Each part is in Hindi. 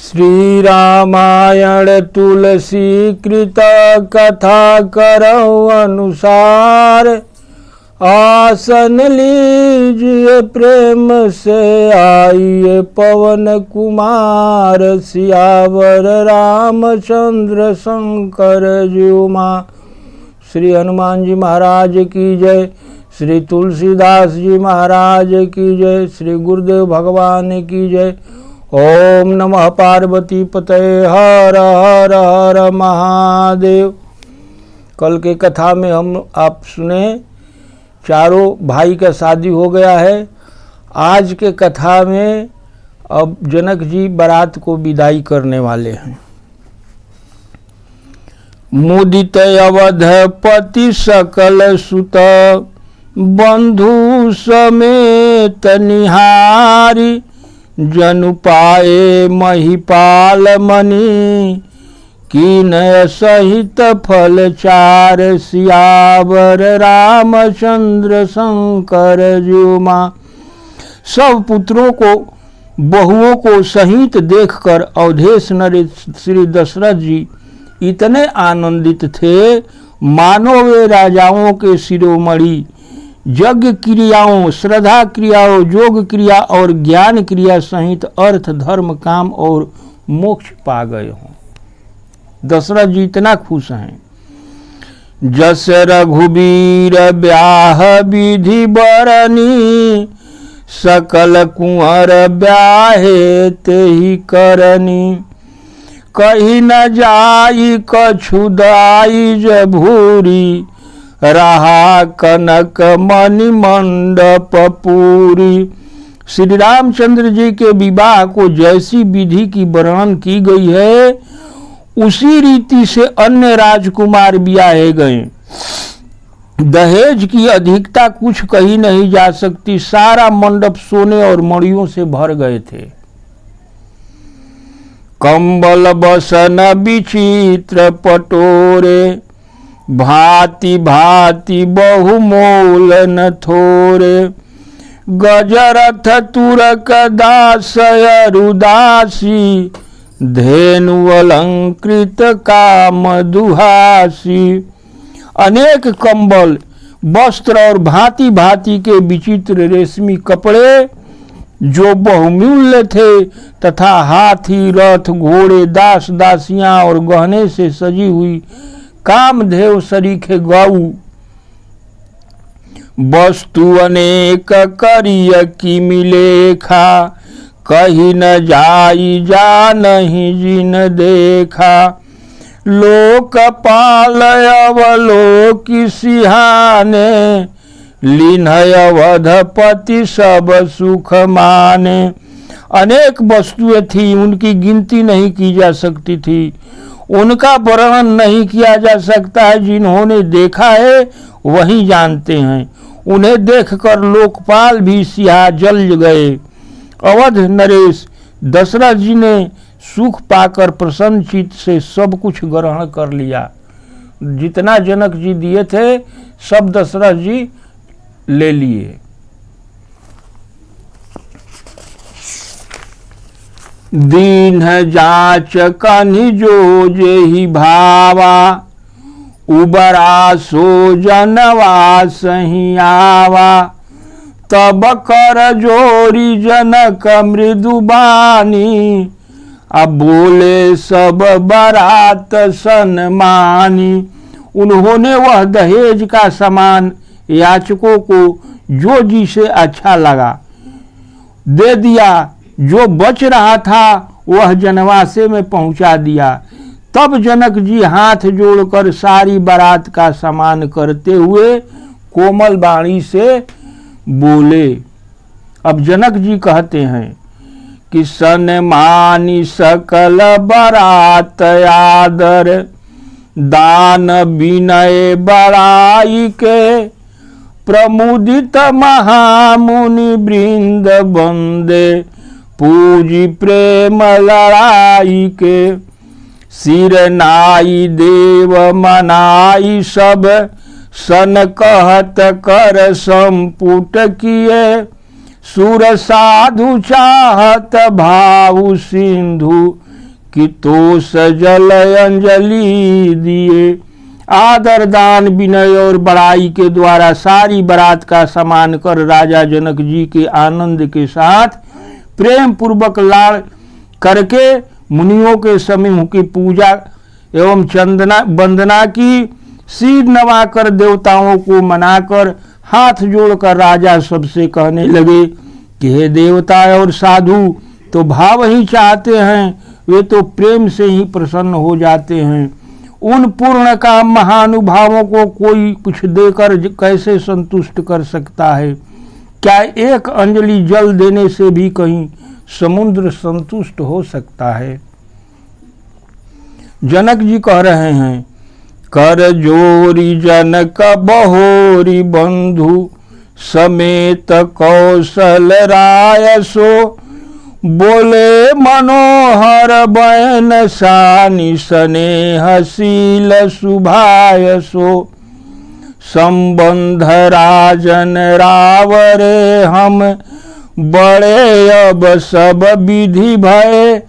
श्री रामायण तुलसी कृत कथा करो अनुसार। आसन लीजिए प्रेम से आइए पवन कुमार। सियावर रामचंद्र शंकर जी मां। श्री हनुमान जी महाराज की जय। श्री तुलसीदास जी महाराज की जय। श्री गुरुदेव भगवान की जय। ओम नमः पार्वती पतये हर हर हर महादेव। कल के कथा में हम आप सुने चारों भाई का शादी हो गया है। आज के कथा में अब जनक जी बारात को विदाई करने वाले हैं। मुदित अवधपति सकल सुत बंधु समेत निहारी। जनु पाए महिपाल मणि कीनय सहित फल चार। सियावर रामचंद्र शंकर जी मां। सब पुत्रों को बहुओं को सहित देखकर अवधेश नरेश श्री दशरथ जी इतने आनंदित थे मानो वे राजाओं के शिरोमणि यज्ञ क्रियाओं, श्रद्धा क्रियाओं, योग क्रिया और ज्ञान क्रिया सहित अर्थ, धर्म, काम और मोक्ष पा गए हों। दशरथ जी इतना खुश हैं। जस रघुबीर ब्याह विधि बरनी। सकल कुंवर ब्याहे तेहि करनी। कहीं न जाई कछुदाई जभूरी। रहा कनक मणि मंडप पूरी। श्री रामचंद्र जी के विवाह को जैसी विधि की वर्णन की गई है उसी रीति से अन्य राजकुमार ब्याहे गए। दहेज की अधिकता कुछ कही नहीं जा सकती। सारा मंडप सोने और मणियों से भर गए थे। कंबल बसन विचित्र पटोरे। भांति भांति बहुमूल न थोरे। गजरथ तुरक दासय रुदासी। धेनु अलंकृत काम दुहासी। अनेक कंबल, वस्त्र और भांति भांति के विचित्र रेशमी कपड़े जो बहुमूल्य थे तथा हाथी, रथ, घोड़े, दास दासियां और गहने से सजी हुई कामधेव सरीखे गऊ। वस्तु अनेक करिय की मिलेखा। कहीं न जाई जा नहीं जिन देखा। लोकपाल अवलोकि सिहाने। लीन्हय अवधपति सब सुख माने। अनेक वस्तुएं थी, उनकी गिनती नहीं की जा सकती थी, उनका वर्णन नहीं किया जा सकता है। जिन्होंने देखा है वही जानते हैं। उन्हें देखकर लोकपाल भी सिहा जल गए। अवध नरेश दशरथ जी ने सुख पाकर प्रसन्न चित्त से सब कुछ ग्रहण कर लिया। जितना जनक जी दिए थे सब दशरथ जी ले लिए। दीन जाच कनि जो जेहि भावा। उबरा सो जनवा सही आवा। तब कर जोरी जनक मृदुबानी। अब बोले सब बारात सन्मानी। उन्होंने वह दहेज का सामान याचकों को जो जिसे अच्छा लगा दे दिया। जो बच रहा था वह जनवासे में पहुंचा दिया। तब जनक जी हाथ जोड़कर सारी बारात का सम्मान करते हुए कोमल वाणी से बोले। अब जनक जी कहते हैं कि सन्मानी सकल बारात आदर। दान विनय बड़ाई के। प्रमुदित महामुनि वृंद बंदे। पूजी प्रेम लड़ाई के। सिर नाई देव मनाई सब। सन कहत कर संपुट किए। सुर साधु चाहत भाव सिंधु कि तो सजल अंजलि दिए। आदर दान विनय और बड़ाई के द्वारा सारी बारात का सम्मान कर राजा जनक जी के आनंद के साथ प्रेम पूर्वक लाड़ करके मुनियों के समूह की पूजा एवं वंदना की। सिर नवाकर देवताओं को मनाकर हाथ जोड़कर राजा सबसे कहने लगे कि हे देवता और साधु तो भाव ही चाहते हैं, वे तो प्रेम से ही प्रसन्न हो जाते हैं। उन पूर्ण काम महानुभावों को कोई कुछ देकर कैसे संतुष्ट कर सकता है? क्या एक अंजलि जल देने से भी कहीं समुद्र संतुष्ट हो सकता है? जनक जी कह रहे हैं, कर जोरी जनक बहोरी बंधु समेत कौशल राय सो। बोले मनोहर बयन सानि स्नेहशील सुभाय सो। संबंध राजन रावरे हम बड़े अब सब विधि भय।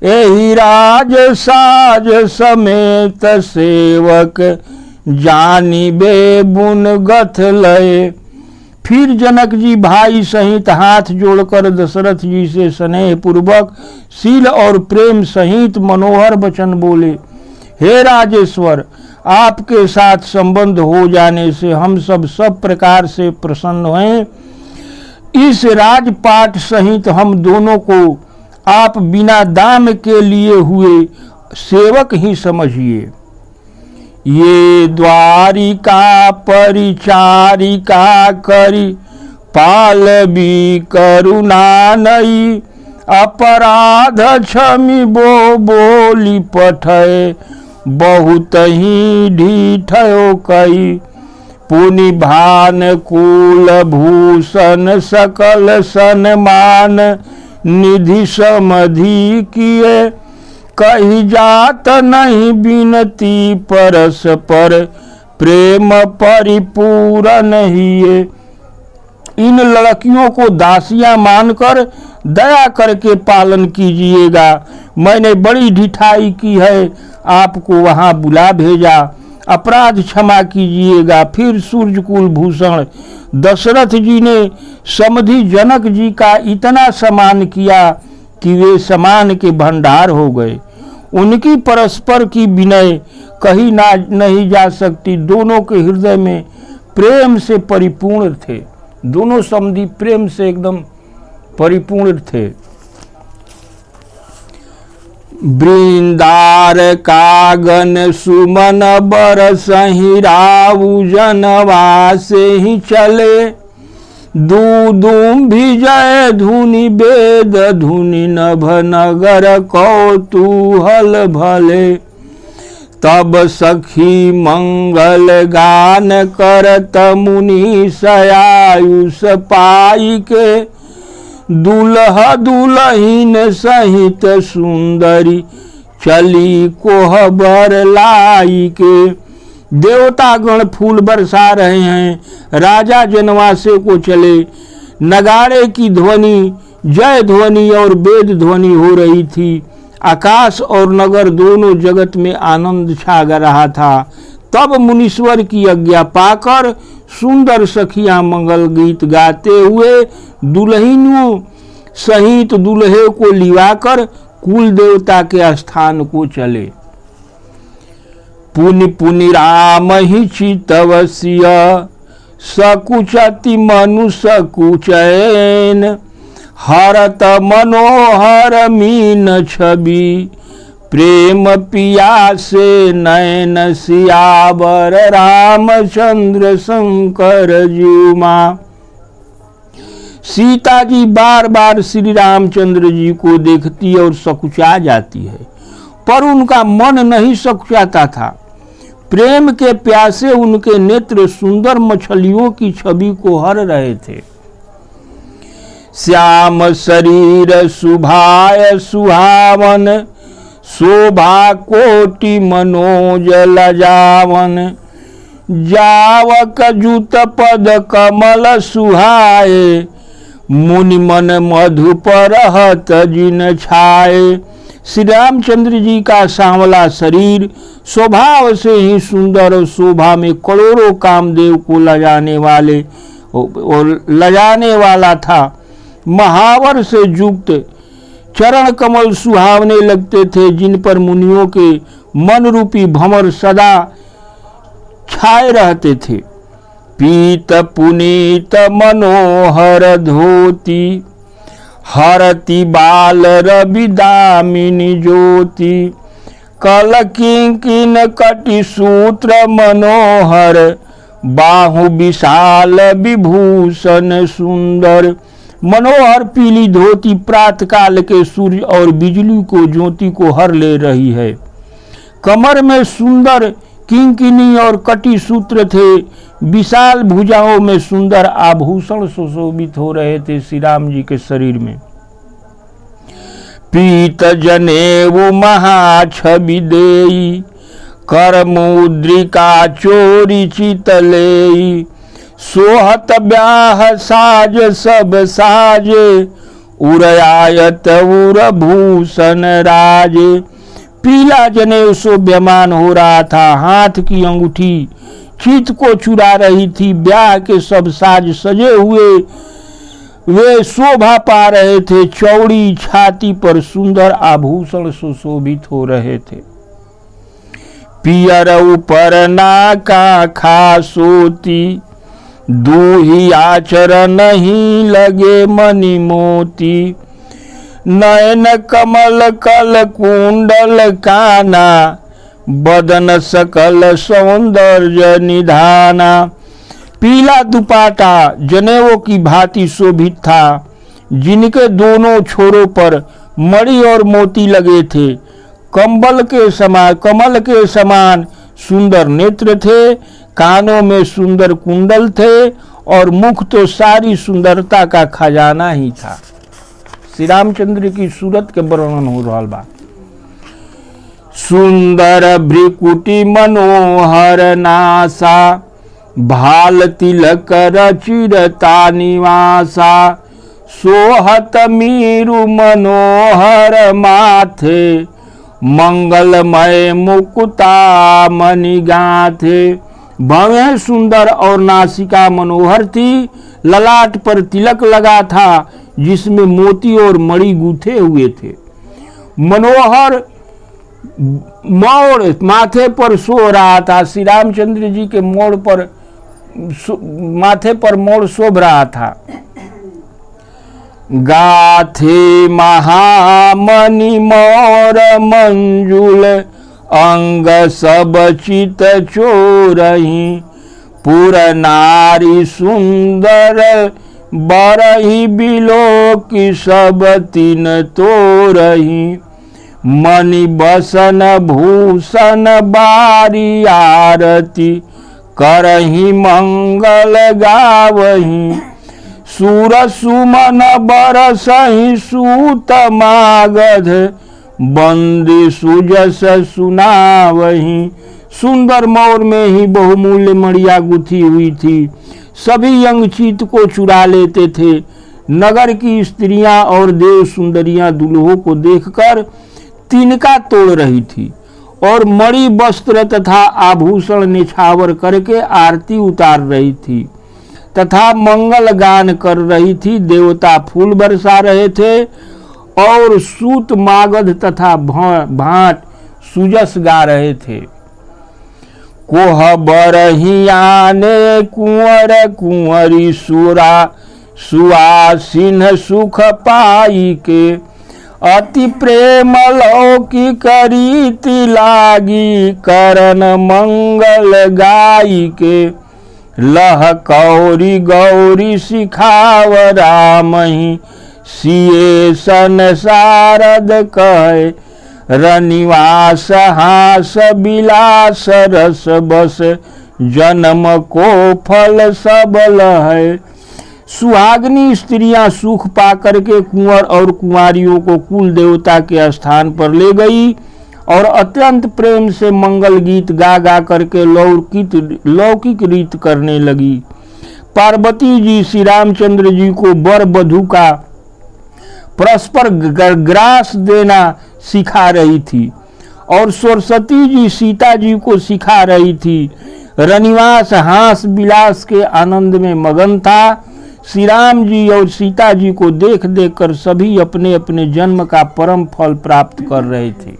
एहि राज साज समेत सेवक जानिबे बुन गथ लय। फिर जनक जी भाई सहित हाथ जोड़कर दशरथ जी से स्नेह पूर्वक शील और प्रेम सहित मनोहर वचन बोले, हे राजेश्वर, आपके साथ संबंध हो जाने से हम सब प्रकार से प्रसन्न हैं। इस राजपाट सहित हम दोनों को आप बिना दाम के लिए हुए सेवक ही समझिए। ये द्वारिका परिचारिका करी पालबी करुणा नई। अपराध क्षमी बो बोली पठय बहुत ही ढीठयो कई। पुनि भान कुल भूषण सकल सन्मान निधि समधि किए। कही जात नहीं बिनती परस्पर प्रेम परिपूर्ण हिए। इन लड़कियों को दासियां मानकर दया करके पालन कीजिएगा। मैंने बड़ी ढिठाई की है, आपको वहां बुला भेजा। अपराध क्षमा कीजिएगा। फिर सूर्यकुल भूषण दशरथ जी ने समधि जनक जी का इतना सम्मान किया कि वे सम्मान के भंडार हो गए। उनकी परस्पर की विनय कही नहीं जा सकती। दोनों के हृदय में प्रेम से परिपूर्ण थे। दोनों समधि प्रेम से एकदम परिपूर्ण थे। वृंदार कागन सुमन बरसहि राउ जनवा से ही चले। दूदूम विजय धुनि वेद धुनि नभ नगर कौतूहल भले। तब सखी मंगल गान करत मुनि सयायुष पाई के। दुल्हा दुल्हिन सहित सुंदरी चली कोहबर लाई के। देवतागण फूल बरसा रहे हैं। राजा जनवासे को चले। नगाड़े की ध्वनि, जय ध्वनि और वेद ध्वनि हो रही थी। आकाश और नगर दोनों जगत में आनंद छा रहा था। तब मुनीश्वर की आज्ञा पाकर सुंदर सखियां मंगल गीत गाते हुए दुल्हनों सहित दुल्हे को लिवाकर कुल देवता के स्थान को चले। पुनि पुनि राम ही चितवसिय सकुचति मनु सकुचैन। हरत मनोहर मीन छवि प्रेम पिया से नयन सियावर। रामचंद्र शंकर जीमा। सीता जी बार बार श्री रामचंद्र जी को देखती और सकुचा जाती है, पर उनका मन नहीं सकुचाता था। प्रेम के प्यासे उनके नेत्र सुंदर मछलियों की छवि को हर रहे थे। श्याम शरीर सुभाय सुहावन शोभा कोटि मनोज लजावन। जावक जुत पद कमल सुहाए मुनि मन मधु परहत जिन छाए। श्री रामचंद्र जी का सांवला शरीर स्वभाव से ही सुंदर और शोभा में करोड़ों कामदेव को लजाने वाला था। महावर से युक्त चरण कमल सुहावने लगते थे, जिन पर मुनियों के मन रूपी भंवर सदा छाए रहते थे। पीत पुनीत मनोहर धोती, हरति बाल रवि दामिनी ज्योति, कल किंकिन कटि सूत्र मनोहर, बाहु विशाल विभूषण सुंदर। मनोहर पीली धोती प्रातः काल के सूर्य और बिजली को ज्योति को हर ले रही है। कमर में सुंदर किंकिनी और कटी सूत्र थे। विशाल भुजाओं में सुंदर आभूषण सुशोभित हो रहे थे श्री राम जी के शरीर में। पीत जनेऊ महाछवि देई, कर मुद्रिका चोरी चितलेई, सोहत ब्याह साज सब साजे, उरयायत उर भूषण राजे। पीला जनेऊ शोभ्यमान हो रहा था, हाथ की अंगूठी चित को चुरा रही थी। ब्याह के सब साज सजे हुए वे शोभा पा रहे थे। चौड़ी छाती पर सुंदर आभूषण सुशोभित हो रहे थे। पियर ऊपर नाका खासोती, दूही आचर नहीं लगे मणि मोती, नयन कमल कल कुंडल काना, बदन सकल सौंदर्य निधाना। पीला दुपाटा जनेऊ की भांति शोभित था, जिनके दोनों छोरों पर मणि और मोती लगे थे। कमल के समान सुंदर नेत्र थे, कानों में सुंदर कुंडल थे और मुख तो सारी सुंदरता का खजाना ही था। श्री रामचंद्र की सूरत के वर्णन हो रहा बा। सुंदर भ्रिकुटी मनोहर नासा, भाल तिलक रचिरता निवासा, सोहत मीरु मनोहर माथे, मंगलमय मुकुता मणि गाथे। भवें सुंदर और नासिका मनोहर थी। ललाट पर तिलक लगा था, जिसमें मोती और मणि गूंथे हुए थे। मनोहर मोड़ माथे पर सो रहा था। श्री रामचंद्र जी के माथे पर मोड़ शोभ रहा था। गाथे महामणि मोर मंजुल, अंग सब चित चोरही, पुर नारी सुंदर, बरही बिलोकी सब तीन तोरही, मणि बसन भूषण बारी आरती, करही मंगल गावही, सूर सुमन बरसहि सूत मागध, बंदी सुजस सुनावही। सुंदर मोर में ही बहुमूल्य मणियां गुथी हुई थी। सभी अंगचीत को चुरा लेते थे। नगर की स्त्रियां और देव सुंदरियां दुल्हों को देखकर तिनका तोड़ रही थी और मणि वस्त्र तथा आभूषण निछावर करके आरती उतार रही थी तथा मंगल गान कर रही थी। देवता फूल बरसा रहे थे और सूत मागध तथा भाट सुजस गा रहे थे। कोह बरहियाने कुंवर कुंवरी सुरा, सुआसीन सुख पाई के, अति प्रेम लौकिक रीति लागी, करन मंगल गाई के, लह कौरी गौरी सिखाव रामहि, सिए सन शारद कहे, रनिवास हास बिलास रस बस, जन्म को फल सबल है। सुहागनी स्त्रियां सुख पाकर के कुंवर और कुंवारियों को कुल देवता के स्थान पर ले गई और अत्यंत प्रेम से मंगल गीत गा गा करके लौकिक रीत करने लगी। पार्वती जी श्री रामचंद्र जी को वर वधू का परस्पर ग्रास देना सिखा रही थी और सरस्वती जी सीता जी को सिखा रही थी। रनिवास हास विलास के आनंद में मगन था। श्री राम जी और सीता जी को देख देख कर सभी अपने अपने जन्म का परम फल प्राप्त कर रहे थे।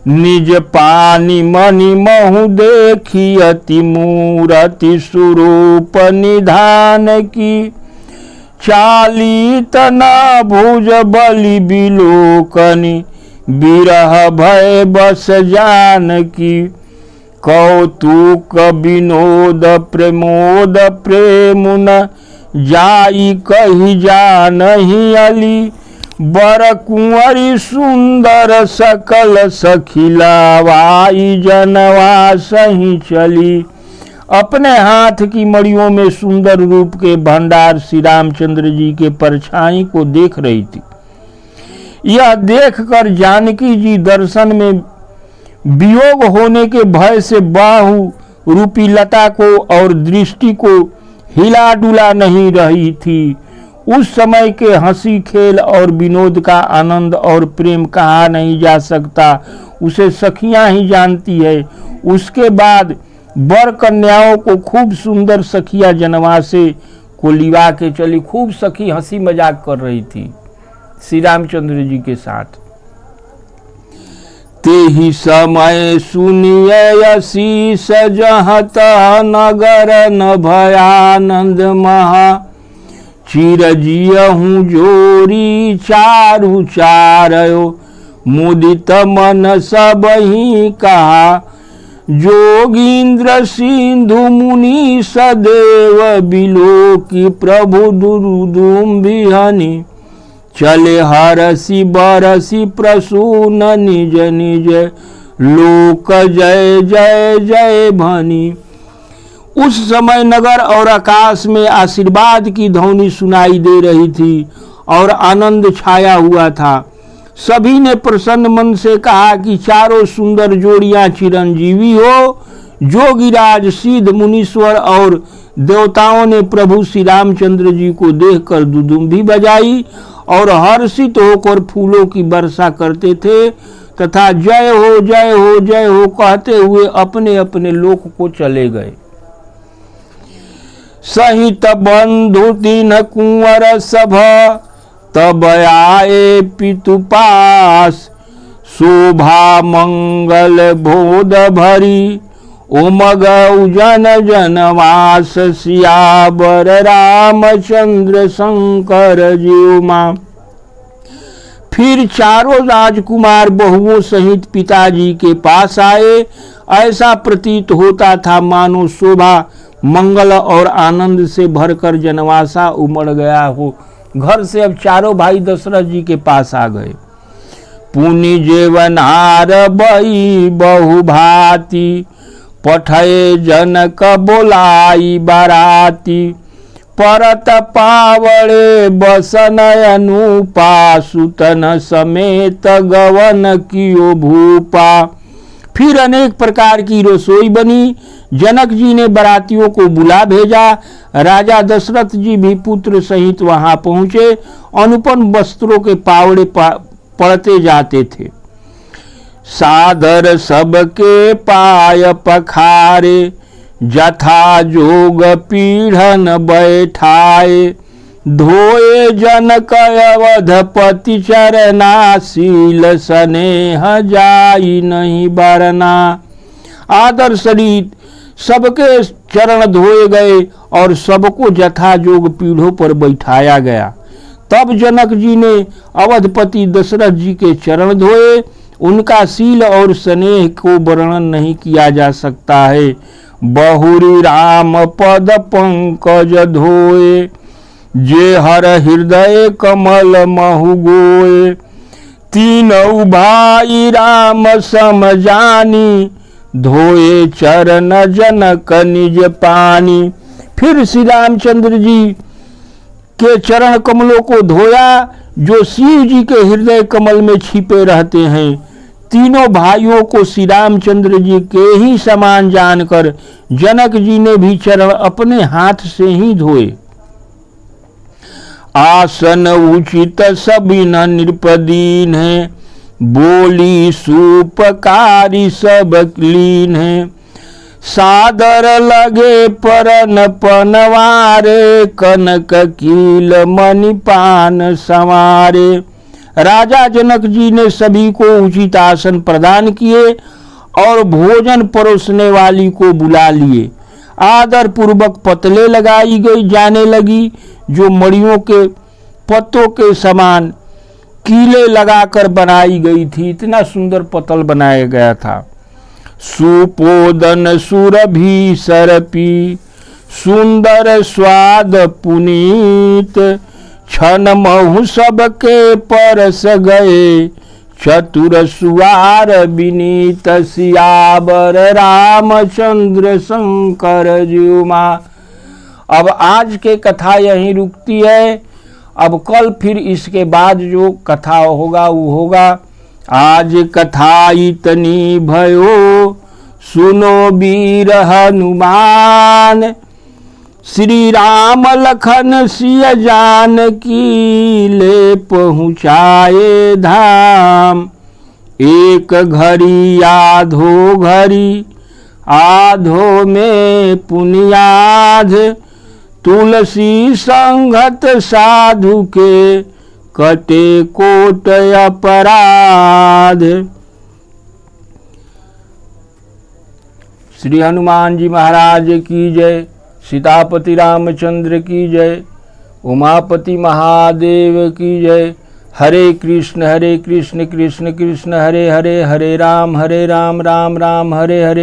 निज पानी मणि महु देखी अति मूरति स्वरूप निधान की, चाली तना भुज बलि बिलोकनी, बिरह भय बस जान की। कौतुक विनोद प्रमोद प्रेम न जाई कही जानहि अली, बर कुंवरी सुंदर सकल सखिलावाई जनवा सही चली। अपने हाथ की मड़ियों में सुंदर रूप के भंडार श्री रामचंद्र जी के परछाई को देख रही थी। यह देखकर जानकी जी दर्शन में वियोग होने के भय से बाहु रूपी लता को और दृष्टि को हिला डुला नहीं रही थी। उस समय के हंसी खेल और विनोद का आनंद और प्रेम कहा नहीं जा सकता, उसे सखियां ही जानती है। उसके बाद वर कन्याओं को खूब सुंदर सखिया जनवासे को लिवा के चली। खूब सखी हंसी मजाक कर रही थी श्री रामचंद्र जी के साथ। ते ही समय सुनिए शीस जहत नगर न भयानंद महा, चिरजियहूँ जोरी चारु चारयो, मुदित मन सब ही कहा। जोगींद्र सिंधु मुनि सदेव बिलोकी, प्रभु दुर्दुम्बिहनि, चले हरसी बरसी प्रसून निज निज, लोक जय जय जय भनी। उस समय नगर और आकाश में आशीर्वाद की ध्वनि सुनाई दे रही थी और आनंद छाया हुआ था। सभी ने प्रसन्न मन से कहा कि चारों सुंदर जोड़ियां चिरंजीवी हो। जोगिराज सिद्ध मुनीश्वर और देवताओं ने प्रभु श्री रामचंद्र जी को देखकर दुदुम्भी बजाई और हर्षित होकर फूलों की वर्षा करते थे तथा जय हो जय हो जय हो कहते हुए अपने अपने लोक को चले गए। सहित बंधु तीन कुंवर सभा, तब आए पितु पास, शोभा मंगल बोध भरी, उमग उजन जनवास, सियावर रामचंद्र शंकर जीवमा। फिर चारों राजकुमार बहुओं सहित पिताजी के पास आए। ऐसा प्रतीत होता था मानो शोभा मंगल और आनंद से भरकर जनवासा उमड़ गया हो। घर से अब चारों भाई दशरथ जी के पास आ गए। पुनि जेवनार बई बहु भांति, पठय जनक बोलाई बाराती, परत पावड़े बसन अनुपा, सुतन समेत गवन कियो भूपा। फिर अनेक प्रकार की रसोई बनी। जनक जी ने बारातियों को बुला भेजा। राजा दशरथ जी भी पुत्र सहित वहां पहुंचे। अनुपम वस्त्रों के पावड़े पड़ते जाते थे। सादर सबके पाय पखारे, जथा जोग पीढ़न बैठाए, धोए जनक अवधपति चरना, शील स्नेह जाई नहीं बरना। आदर सहित सबके चरण धोए गए और सबको जथा जोग पीढ़ों पर बैठाया गया। तब जनक जी ने अवधपति दशरथ जी के चरण धोए। उनका शील और स्नेह को वर्णन नहीं किया जा सकता है। बहुरी राम पद पंकज धोए, जे हर हृदय कमल महु गोए। तीनों भाई राम सम जानी, धोए चरण जनक निज पानी। फिर श्री रामचंद्र जी के चरण कमलों को धोया जो शिव जी के हृदय कमल में छिपे रहते हैं। तीनों भाइयों को श्री रामचंद्र जी के ही समान जानकर जनक जी ने भी चरण अपने हाथ से ही धोए। आसन उचित सभी न नृपदीन है, बोली सुपकारी सब लीन है, सादर लगे परन पनवारे, कनक कील मणिपान संवारे। राजा जनक जी ने सभी को उचित आसन प्रदान किए और भोजन परोसने वाली को बुला लिए। आदर पूर्वक पतले लगाई गई जाने लगी, जो मड़ियों के पत्तों के समान कीले लगाकर बनाई गई थी। इतना सुंदर पतल बनाया गया था। सुपोदन सुरभि सरपी, सुंदर स्वाद पुनीत, छन महु सबके परस गए, चतुर सुवार विनीत, सियावर रामचंद्र शंकर जीमा। अब आज के कथा यहीं रुकती है। अब कल फिर इसके बाद जो कथा होगा वो होगा। आज कथा इतनी भयो, सुनो वीर हनुमान, श्री राम लखन सिय जानकी, ले पहुँचाए धाम। एक घड़ी आधो घड़ी, आधो में पुनियाध, तुलसी संगत साधु के, कटे कोट अपराध। श्री हनुमान जी महाराज की जय, सीतापति रामचंद्र की जय, उमापति महादेव की जय। हरे कृष्ण कृष्ण कृष्ण हरे हरे, हरे राम राम राम हरे हरे।